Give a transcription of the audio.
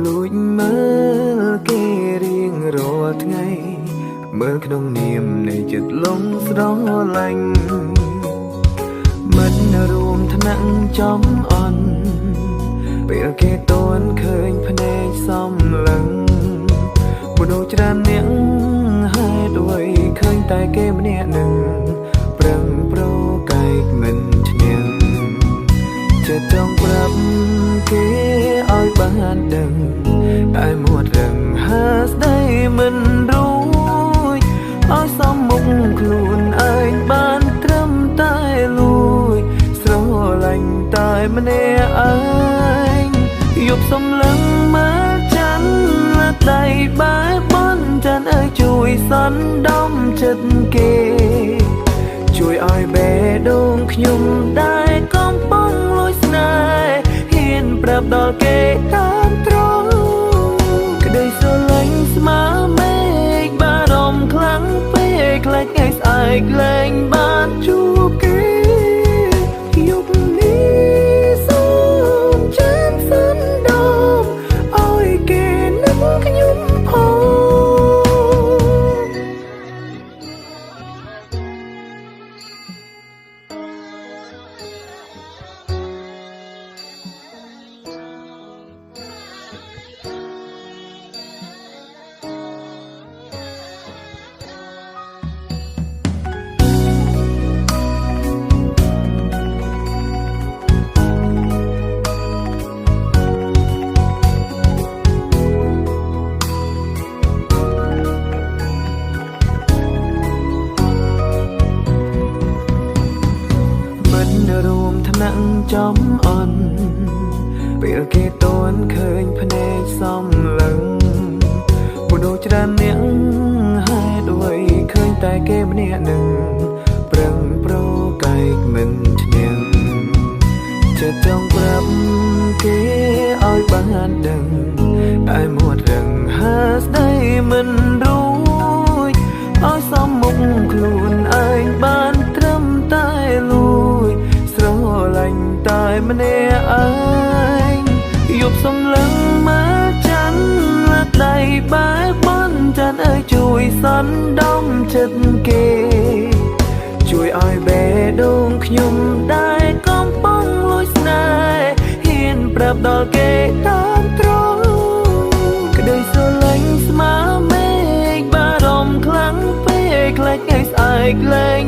លួចមើលគេរៀងរាល់ថ្ងៃមើលក្នុងនាមនៃចិត្តលងស្រឡាញ់មិនរួមថ្នាក់ចំអន់ពេលគេតួនឃើញភ្នែកសំឡឹងមនុស្សច្រើនអ្នកហេតុអ្វីឃើញតែគេម្នាក់នឹងប្រឹងប្រកែកមិនឈ្នះចិត្តចង់ប្រាប់គេឲ្យបានដឹងតែមាត់រឹងហើស្ដីមិនរួចឲ្យសមមុខខ្លួនឯងបានត្រឹមតែលួចស្រឡាញ់តែម្នាក់ឯងយប់សំឡឹងមកច័ន្ទដៃបែបនច័ន្ទអើយជួយសន្តំចិត្តគេជួយឲ្យបេះដូងខ្ញុំដែរកំពុងលួចស្នេហ៍ហ៊ានប្រាប់ដល់គេតាមត្រង់ក្តីស្រឡាញ់ស្មើមេឃបារម្ភខ្លាំងពេកខ្លាចថ្ងៃស្អែកលែងបានជួបគេយប់នេះសូមចានសន្តំឲ្យគេនឹកខ្ញុំផងរួមថ្នាក់ចំអន់ពេលគេតួនឃើញភ្នែកសំឡឹងមនុស្សច្រើនអ្នកហេតុអ្វីឃើញតែគេម្នាក់នឹងប្រឹងប្រកែកមិនឈ្នះចិត្តចង់ប្រាប់គេឲ្យបានដឹងតែមាត់រឹងហើស្ដីមិនរួចឲ្យសមមុខខ្លួនឯងបានត្រឹមតែលួចស្រឡាញ់តែម្នាក់ឯងយប់សំឡឹងមកច័ន្ទដៃបែបនច័ន្ទអើយជួយសន្តំចិត្តគេជួយឲ្យបេះដូងខ្ញុំដែរកំពុងលួចស្នេហ៍ហ៊ានប្រាប់ដល់គេតាមត្រង់ក្តីស្រឡាញ់ស្មើមេឃបារម្ភខ្លាំងពេកខ្លាចថ្ងៃស្អែកលែង